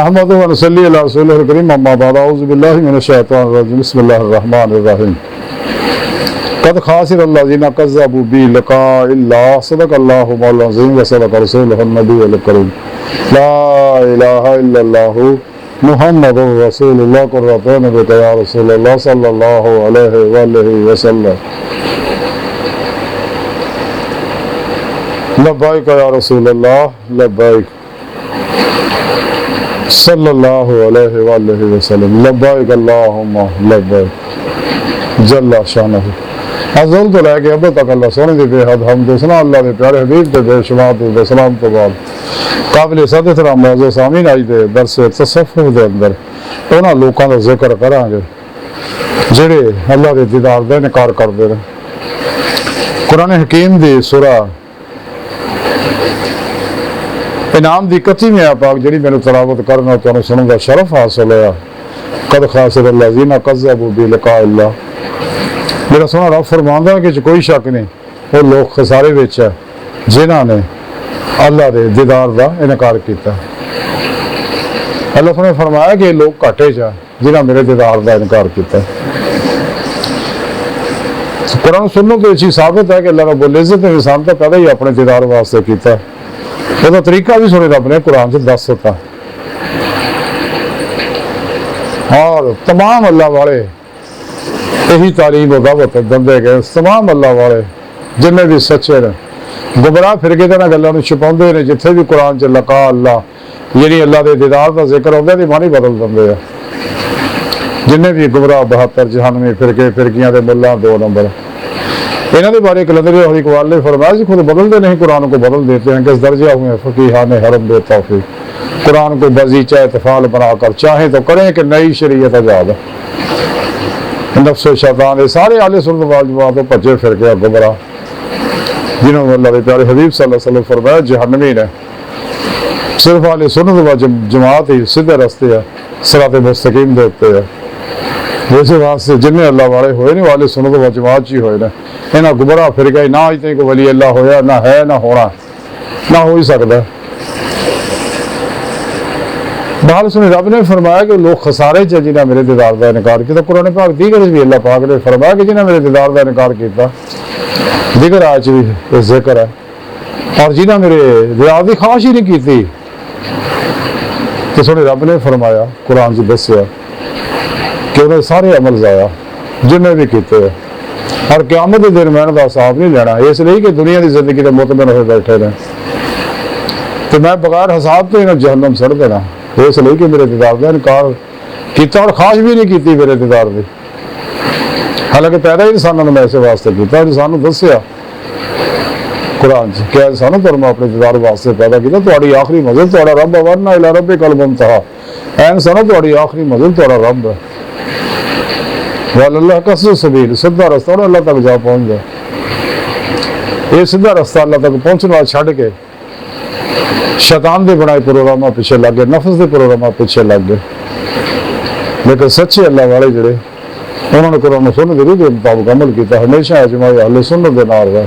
نحمدہ و نصلی علی رسولہ الکریم اما بعد اعوذ باللہ من الشیطان الرجیم بسم اللہ الرحمن الرحیم قد خاسر الذین کذبوا بلقاء اللہ صدق اللہ مولانا العظیم و صدق رسولہ النبی الکریم لا الہ الا اللہ محمد رسول اللہ قرۃ بک یا رسول اللہ صلی اللہ علیہ وآلہ وسلم لبیک یا رسول اللہ لبیک صلی اللہ علیہ وآلہ وسلم لبیک اللہم لبیک جل شانہ ازل تو لے کے اب تک اللہ سونے دی بے حد حمد و ثنا اللہ دے پیارے حبیب دے بے شمار دے سلام تو بعد قابل صد احترام معزز سامعین آج دے درس تصوف دے اندر انہاں لوکاں دا ذکر کراں گے جڑے اللہ دے دیدار دا انکار کردے نے۔ قرآن حکیم دی سورہ انعام دی 31 پاک جڑی میں تلاوت کرنا تو سنوں گا شرف حاصل ہوا قد خاسر الذین کذبوا بلقاء اللہ۔ میرا سونا رب فرماندا ہے کہ کوئی شک نہیں وہ لوگ خسارے وچ ہے جنہاں نے اللہ دے دیدار دا انکار کیتا۔ اللہ نے فرمایا کہ لوگ گھاٹے چ جنہاں میرے دیدار دا انکار کیتا۔ قرآن سننے تو یہ چیز ثابت ہے کہ اللہ رب العزت نے انسان تو پیدا ہی اپنے دیدار واسطے کیتا۔ وہ طریقہ بھی سنے رب نے قرآن سے دس ہوتا اور تمام اللہ والے یہی تعلیم و دعوت دندے گئے، تمام اللہ والے جن بھی سچے نے گمراہ فرقے تے نہ گلاں نوں چھپاؤندے نے، جتھے بھی قرآن چ لقاء اللہ یعنی اللہ دے دیدار دا ذکر ہوندا تے معنی بدل دندے ہیں۔ جن بھی گمراہ 72 جہنمی فرقے فرقیاں دے ملہ 2 نمبر انہوں نے بارے کلندر اقبال نے فرمایا کہ خود بدلتے نہیں قرآن کو بدل دیتے ہیں، کس درجہ ہوئے ہیں فقیہان حرم بے توفیق، قرآن کو بزیچہ اتفال بنا کر چاہیں تو کریں کہ نئی شریعت ایجاد ہے۔ نفس و شیطان سارے اہل سنت والجماعت بھجے پھر کے گمراہ جنہوں نے اللہ کے پیارے حبیب صلی اللہ علیہ وسلم فرمایا جہنمی نے، صرف اہل سنت و جماعت ہی سیدھے رستے ہے صراط مستقیم دیتے ہیں۔ ویسے واسطے جن اللہ والے ہوئے نہیں والے سنت و جماعت ہی ہوئے نا، انہاں گمراہ پھر گئے نہ اج تک ولی اللہ ہویا نہ ہے نہ ہونا نہ ہو ہی سکتا۔ بہرحال سنے رب نے فرمایا کہ لوگ خسارے چ جنہاں میرے دیدار دا انکار کیا۔ قرآن پاک دیگر بھی اللہ پاک نے فرمایا کہ جنہاں میرے دیدار دا انکار کیا، دیگر آج بھی ذکر ہے، اور جنہاں میرے دیدار دی خواہش ہی نہیں کی تو سنے رب نے فرمایا قرآن سے دسیا کہ انہیں سارے عمل ضائع جنہیں بھی کیتے ہیں، اور قیامت کے دن میں انہوں کا حساب نہیں لینا، اس لیے کہ دنیا کی زندگی کے مطمئن ہوئے بیٹھے رہے تو میں بغیر حساب تو انہیں جہنم سڑ دینا، اس لیے کہ میرے دیدار کا انکار کیتا اور خواہش بھی نہیں کیتی میرے دیدار کی۔ حالانکہ پیدا ہی انسانوں نے میں اسے واسطے کیتا، انسانوں دسیا قرآن سے کہ انسانوں پر میں اپنے دیدار واسطے پیدا کیتا، تہاڈی آخری منزل تہاڈا رب ورنا الی ربک المنتہی، اے انسانوں تہاڈی آخری منزل تہاڈا رب ہے۔ اللہ کا سبیل سیدھا رستہ اور اللہ تک جا پہنچ جائے، یہ سیدھا رستہ اللہ تک پہنچنے والا چھڈ کے شیطان دے بنائے پروگراماں پیچھے لگ گئے، نفس دے پروگراماں پیچھے لگ گئے۔ لیکن سچے اللہ والے جڑے انہوں نے قرآن سنت دی روح کے مطابق عمل کیتا، ہمیشہ اجماع اہل سنت دے نال رہے،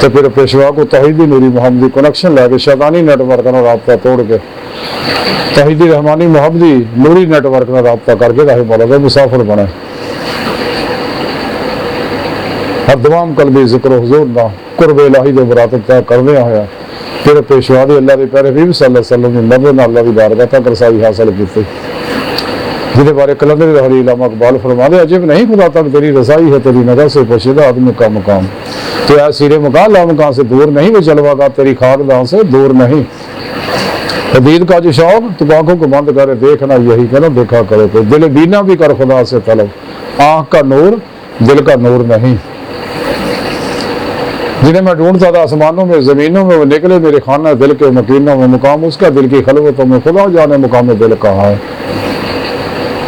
تو پھر پیشوا کو توحیدی نوری محمدی کنیکشن لے کے شیطانی نیٹ ورک کا رابطہ توڑ کے توحیدی رحمانی محمدی نوری نیٹ ورک کا رابطہ کر کے راہ مولا دے مسافر بنے۔ ہر دوام قلبی ذکر و حضور نہ قرب الہی دے مراتب طے کردیا ہویا پھر پیشوا دی اللہ دے پیارے حبیب صلی اللہ علیہ وسلم نے مدد اللہ دی بارگاہ تک رسائی حاصل کی، جہدے بارے کلندر لاہوری علامہ اقبال فرماتے عجب نہیں خدا تک تیری رسائی ہے، تیری نظر سے پوشیدہ آدمی کا مقام، تو اے سیر مکان لا مکان سے دور نہیں، وہ جلوہ گاہ تیری خاک داں سے دور نہیں۔ حدید کا جو شوق تو آنکھوں کو بند کرے دیکھنا یہی کہ نہ دیکھا کرے، تو دل بینا بھی کر خدا سے طلب، آنکھ کا نور دل کا نور نہیں۔ جنہیں میں ڈھونڈتا تھا آسمانوں میں زمینوں میں، وہ نکلے میرے خانہ دل کے مکینوں میں، مقام اس کا دل کی خلوتوں میں، خدا جانے مقام دل کہاں ہے۔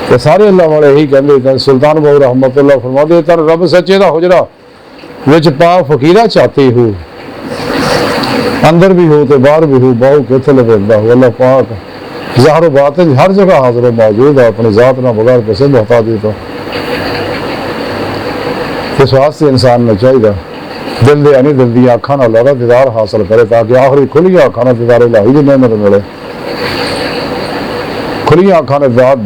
تو سارے اللہ والے یہی کہندے تھے، سلطان بہو رحمت اللہ فرماتے تر رب سچے دا حجرا وچ پا فقیرہ چاہتی ہو، اندر بھی ہو تو باہر بھی ہو، باہو کتھے لبیدا ہو، اللہ پاک ظاہر و باطن ہر جگہ حاضر و موجود ہے، اپنی ذات نہ بغیر کسے محتاجی تو اس واسطے انسان نے چاہیے دل دے یعنی دل دی آنکھاں نال اللہ دا دیدار حاصل کرے، تاکہ آخری کھلی آنکھاں نال دیدار الہی دی نعمت ملے۔ ਖੁੱਲੀਆਂ ਅੱਖਾਂ ਨਾਲ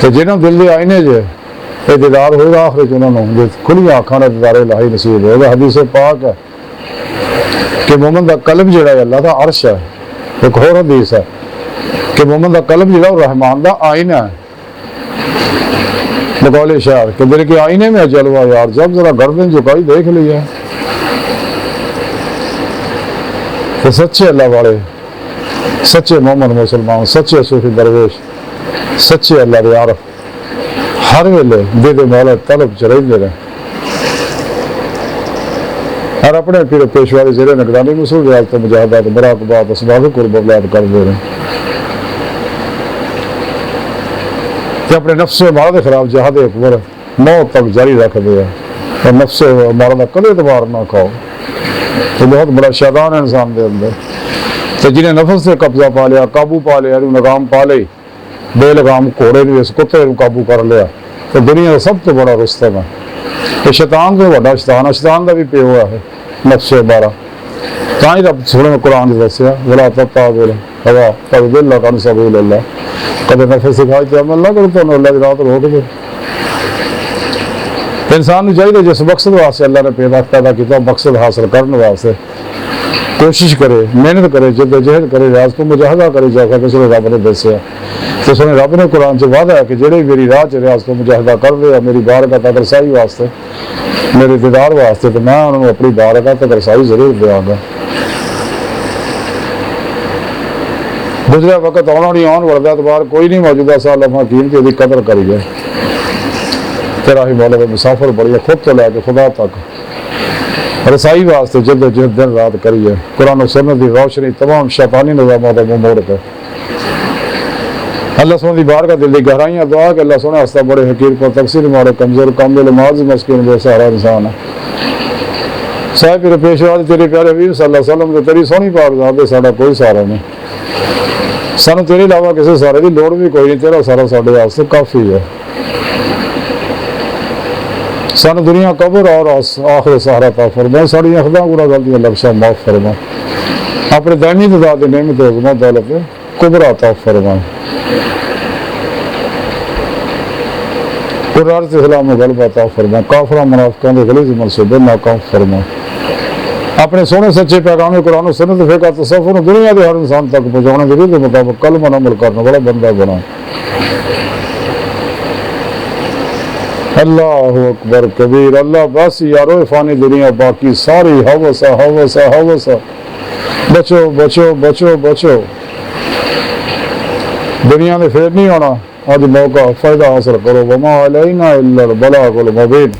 ਤੇ ਜਿਹਨਾਂ ਦਿਲ ਦੇ ਆਇਨੇ 'ਚ ਇਹ ਦੀਦਾਰ ਹੋਏਗਾ ਆਖਿਰ 'ਚ ਉਹਨਾਂ ਨੂੰ ਖੁੱਲੀਆਂ ਅੱਖਾਂ ਨਾਲ ਦੀਦਾਰ ਇਲਾਹੀ ਨਸੀਬ ਹੋਏਗਾ। ਹਦੀਸ ਪਾਕ ਹੈ کہ مومن دا قلب جڑا ہے اللہ دا عرش ہے۔ ایک اور حدیث ہے کہ مومن دا قلب جڑا ہے رحمان دا آئینہ ہے۔ بقول شاعر کہ دل کے آئینے میں جلوہ یار جب ذرا گردن جھکائی دیکھ لیا۔ تو سچے اللہ والے، سچے مومن مسلمان، سچے صوفی درویش، سچے اللہ دے عارف ہر ویلے دے مولا طلب چ رہندے رہے اور اپنے پیر پیشوا دی زیر نگرانی مسلم ریاست مجاہدات مراقبات اسباب قرب اولاد کرتے رہے کہ اپنے نفس مارا دے خلاف جہاد اکبر موت تک جاری رکھ دیا اور نفس مارا دا کدے اعتبار نہ کھاؤ۔ تو بہت بڑا شیطان ہے انسان دے اندر، تو جنہیں نفس سے قبضہ پا لیا، قابو پا لیا، لگام پا لی، بے لگام گھوڑے نے اس کتے کو قابو کر لیا، تو دنیا کا سب تو بڑا رستم ہے۔ تو شیطان سے بڑا شیطان کا بھی پیو ہے نفس بارہ۔ تاں ہی رب سونے میں قرآن نے دسیا ولا تتبع الہوا فیضلک عن سبیل اللہ، کدے نفس سکھائی تے عمل نہ کرو تو اللہ دی راہ تو روک دے۔ انسان کو چاہیے جس مقصد واسطے اللہ نے پیدا کیا مقصد حاصل کرنے واسطے کوشش کرے، محنت کرے، جدوجہد کرے، ریاض کو مجاہدہ کرے، جیسا کہ رب نے دسیا۔ تو سنے رب نے قرآن سے وعدہ ہے کہ جڑے میری راہ چ ریاض کو مجاہدہ کر رہے ہیں میری بارگاہ تک رسائی واسطے، میرے دیدار واسطے، تو میں انہوں اپنی بارگاہ تک رسائی ضرور دیا گا۔ گزرا وقت آنا نہیں آن والا اعتبار کوئی نہیں، موجودہ سال لمحہ قیمتی دی قدر کری ہے۔ تیرا ہی مولا مسافر بڑی خود تو لے کے خدا تک رسائی واسطے جدوجہد دن رات کری ہے۔ قرآن و سنت دی روشنی تمام شیطانی نظامات کو موڑ کر اللہ سونے دی بارگاہ دل دی گہرائیاں دعا کہ اللہ سونے ہستا بڑے حقیر پر تقصیر مارے کمزور کامل معاذ مسکین بے سہارا انسان ہے۔ صاحب پھر پیشوا تیرے پیارے حبیب صلی اللہ علیہ وسلم تے تیری سونی پاک ذات دے ساڈا کوئی سہارا نہیں، سانو تیرے علاوہ کسی سہارے دی لوڑ بھی کوئی نہیں، تیرا سہارا ساڈے واسطے کافی ہے۔ سانو دنیا قبر اور آخر سہارا عطا فرما، ساری خدا گناہ غلطیاں لفظاں معاف فرما، اپنے دائمی تعداد نعمت عظمت دولت کبرا عطا فرما، قرار سے اسلام میں غلبہ عطا فرما، کافرہ منافقان کے غلیظ منصوبے ناکام فرما، اپنے سونے سچے پیغام قرآن و سنت فقہ تصوف دنیا کے ہر انسان تک پہنچانے کے لیے مطابق کلمہ عمل کرنے والا بندہ بنا۔ اللہ اکبر کبیر، اللہ بس یارو فانی دنیا باقی ساری ہوسا ہوسا ہوسا، بچو بچو بچو بچو، دنیا نے پھر نہیں آنا، آج موقع فائدہ حاصل کرو، وما علینا الا البلاغ المبین۔